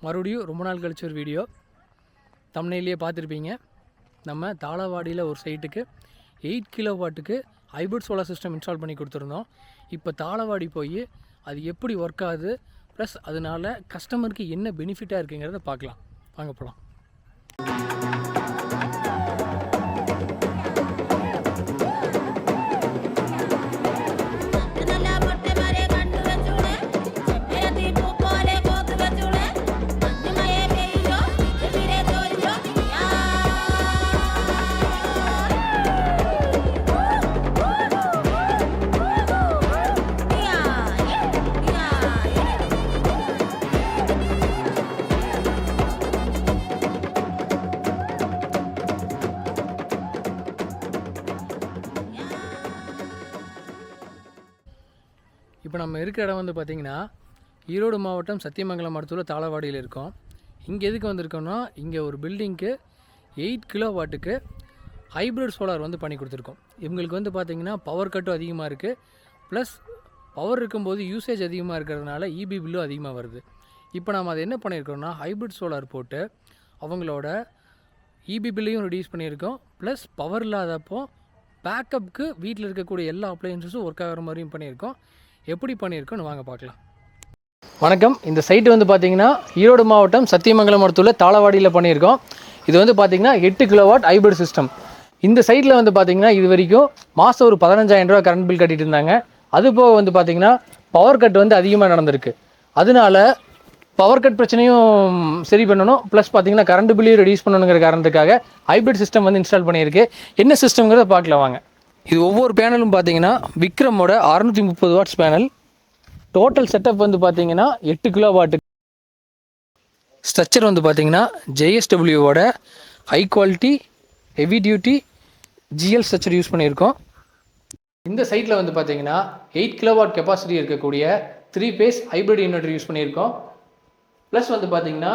மறுபடியும் ரொம்ப நாள் கழிச்சு ஒரு வீடியோ. தம்ப்நெயிலே பார்த்துருப்பீங்க. நம்ம தாளவாடியில் ஒரு சைட்டுக்கு 8 கிலோவாட்டுக்கு ஹைபிரிட் சோலார் சிஸ்டம் இன்ஸ்டால் பண்ணி கொடுத்துருந்தோம். இப்போ தாளவாடி போய் அது எப்படி ஒர்க் ஆகுது, ப்ளஸ் அதனால் கஸ்டமருக்கு என்ன பெனிஃபிட்டாக இருக்குங்கிறத பார்க்கலாம். வாங்க போகலாம். இப்போ நம்ம இருக்கிற இடம் வந்து பார்த்திங்கன்னா ஈரோடு மாவட்டம் சத்தியமங்கலம் அடுத்துள்ள தாளவாடியில் இருக்கோம். இங்கே எதுக்கு வந்திருக்கோம்னா, இங்கே ஒரு பில்டிங்க்கு 8 கிலோவாட்டுக்கு ஹைப்ரிட் சோலார் வந்து பண்ணி கொடுத்துருக்கோம். இவங்களுக்கு வந்து பார்த்திங்கன்னா பவர் கட்டும் அதிகமாக இருக்குது, ப்ளஸ் பவர் இருக்கும்போது யூசேஜ் அதிகமாக இருக்கிறதுனால இபி பில்லும் அதிகமாக வருது. இப்போ நம்ம அதை என்ன பண்ணியிருக்கோம்னா, ஹைப்ரிட் சோலார் போட்டு அவங்களோட இபி பில்லையும் ரெடியூஸ் பண்ணியிருக்கோம், ப்ளஸ் பவர் இல்லாதப்போ பேக்கப்புக்கு வீட்டில் இருக்கக்கூடிய எல்லா அப்ளையன்ஸஸும் ஒர்க் ஆகிற மாதிரியும் பண்ணியிருக்கோம். எப்படி பண்ணியிருக்கோன்னு வாங்க பார்க்கலாம். வணக்கம். இந்த சைட்டு வந்து பார்த்திங்கன்னா ஈரோடு மாவட்டம் சத்தியமங்கலம் அடுத்துள்ள தாளவாடியில் பண்ணியிருக்கோம். இது வந்து பார்த்திங்கன்னா 8 கிலோவாட் ஹைபிரிட் சிஸ்டம். இந்த சைட்டில் வந்து பார்த்திங்கன்னா இது வரைக்கும் மாதம் ஒரு 15,000 ரூபா கரண்ட் பில் கட்டிட்டு இருந்தாங்க. அது போக வந்து பார்த்திங்கன்னா பவர் கட் வந்து அதிகமாக நடந்திருக்கு. அதனால பவர் கட் பிரச்சனையும் சரி பண்ணணும், ப்ளஸ் பார்த்திங்கன்னா கரண்ட் பில்லையும் ரெடியூஸ் பண்ணணுங்கிற காரணத்துக்காக ஹைபிரிட் சிஸ்டம் வந்து இன்ஸ்டால் பண்ணியிருக்கு. என்ன சிஸ்டம்ங்கிறத பார்க்கலாம் வாங்க. இது ஒவ்வொரு பேனலும் பார்த்தீங்கன்னா விக்ரமோட 630 வாட்ஸ் பேனல். டோட்டல் செட்டப் வந்து பார்த்தீங்கன்னா 8 கிலோவாட்டு. ஸ்ட்ரக்சர் வந்து பார்த்தீங்கன்னா JSWவோட high quality heavy duty GL structure use பண்ணியிருக்கோம். இந்த சைட்டில் வந்து பார்த்தீங்கன்னா 8 கிலோவாட் கெப்பாசிட்டி இருக்கக்கூடிய 3 பேஸ் ஹைப்ரிட் இன்வெர்டர் யூஸ் பண்ணியிருக்கோம். ப்ளஸ் வந்து பார்த்தீங்கன்னா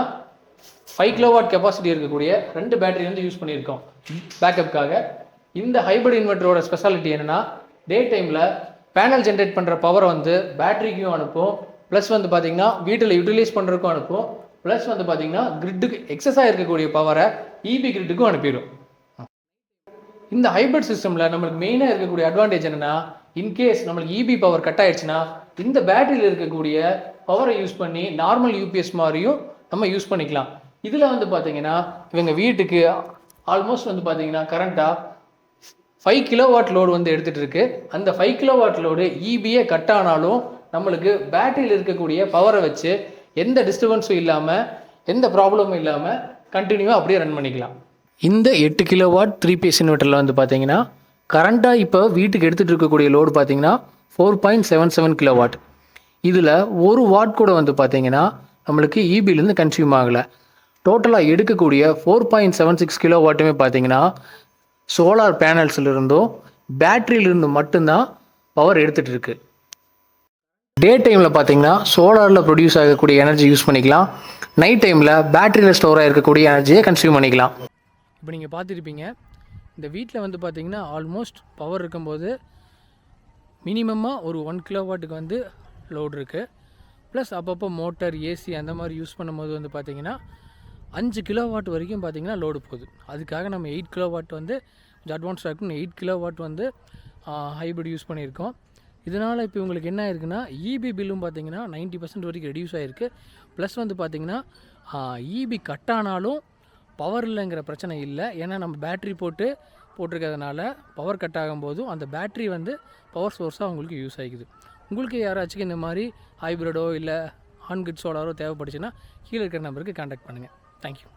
5 கிலோவாட் கெப்பாசிட்டி இருக்கக்கூடிய 2 பேட்டரி வந்து யூஸ் பண்ணியிருக்கோம் பேக்கப்புக்காக. இந்த ஹைப்ரிட் இன்வெர்ட்டரோட ஸ்பெஷாலிட்டி என்னென்னா, டே டைமில் பேனல் ஜென்ரேட் பண்ணுற பவரை வந்து பேட்டரிக்கும் அனுப்பும், ப்ளஸ் வந்து பார்த்திங்கன்னா வீட்டில் யூட்டிலைஸ் பண்ணுறதுக்கும் அனுப்பும், ப்ளஸ் வந்து பார்த்திங்கன்னா கிரிட்டுக்கு எக்ஸஸாக இருக்கக்கூடிய பவரை இபி கிரிட்டுக்கும் அனுப்பிடும். இந்த ஹைப்ரிட் சிஸ்டமில் நம்மளுக்கு மெயினாக இருக்கக்கூடிய அட்வான்டேஜ் என்னென்னா, இன்கேஸ் நம்மளுக்கு இபி பவர் கட் ஆகிடுச்சுன்னா இந்த பேட்டரியில் இருக்கக்கூடிய பவரை யூஸ் பண்ணி நார்மல் யூபிஎஸ் மாதிரியும் நம்ம யூஸ் பண்ணிக்கலாம். இதில் வந்து பார்த்திங்கன்னா இவங்க வீட்டுக்கு ஆல்மோஸ்ட் வந்து பார்த்திங்கன்னா கரண்ட்டாக 5 கிலோவாட் லோடு வந்து எடுத்துகிட்டு இருக்கு. அந்த 5 கிலோவாட் லோடு இபியே கட் ஆனாலும் நம்மளுக்கு பேட்டரியில் இருக்கக்கூடிய பவரை வச்சு எந்த டிஸ்டர்பன்ஸும் இல்லாமல் எந்த ப்ராப்ளமும் இல்லாமல் கண்டினியூவாக அப்படியே ரன் பண்ணிக்கலாம். இந்த 8 கிலோவாட் 3 பேஸ் இன்வெர்ட்டரில் வந்து பார்த்தீங்கன்னா கரண்ட்டாக இப்போ வீட்டுக்கு எடுத்துகிட்டு இருக்கக்கூடிய லோடு பார்த்தீங்கன்னா 4.77 கிலோவாட். இதில் 1 வாட் கூட வந்து பார்த்தீங்கன்னா நம்மளுக்கு இபிலேருந்து கன்சியூம் ஆகலை. டோட்டலாக எடுக்கக்கூடிய 4.76 கிலோவாட்டுமே பார்த்தீங்கன்னா சோலார் பேனல்ஸ்லேருந்தும் பேட்டரியிலிருந்து மட்டும்தான் பவர் எடுத்துகிட்டு இருக்கு. டே டைமில் பார்த்தீங்கன்னா சோலாரில் ப்ரொடியூஸ் ஆகக்கூடிய எனர்ஜி யூஸ் பண்ணிக்கலாம், நைட் டைமில் பேட்டரியில் ஸ்டோர் ஆகிருக்கக்கூடிய எனர்ஜியை கன்சியூம் பண்ணிக்கலாம். இப்போ நீங்கள் பார்த்துருப்பீங்க, இந்த வீட்டில் வந்து பார்த்தீங்கன்னா ஆல்மோஸ்ட் பவர் இருக்கும்போது மினிமமாக ஒரு 1 கிலோவாட்டுக்கு வந்து லோடு இருக்குது. ப்ளஸ் அப்பப்போ மோட்டர் ஏசி அந்த மாதிரி யூஸ் பண்ணும்போது வந்து பார்த்திங்கன்னா 5 கிலோவாட் வரைக்கும் பார்த்திங்கன்னா லோடு போகுது. அதுக்காக நம்ம 8 கிலோவாட் வந்து கொஞ்சம் அட்வான்ஸ்டாக இருக்குன்னு 8 கிலோவாட் வந்து ஹைப்ரிட் யூஸ் பண்ணியிருக்கோம். இதனால் இப்போ உங்களுக்கு என்ன ஆயிருக்குன்னா, இபி பில்லும் பார்த்திங்கன்னா 90% வரைக்கும் ரெடியூஸ் ஆகிருக்கு. ப்ளஸ் வந்து பார்த்திங்கன்னா இபி கட் ஆனாலும் பவர் இல்லைங்கிற பிரச்சனை இல்லை. ஏன்னா நம்ம பேட்ரி போட்டிருக்கிறதுனால பவர் கட் ஆகும்போதும் அந்த பேட்ரி வந்து பவர் சோர்ஸாக உங்களுக்கு யூஸ் ஆகிக்குது. உங்களுக்கு யாராச்சும் இந்த மாதிரி ஹைப்ரிடோ இல்லை ஆன் கிரிட் சோலாரோ தேவைப்படுச்சுன்னா கீழே இருக்கிற நம்பருக்கு கான்டாக்ட் பண்ணுங்கள். Thank you.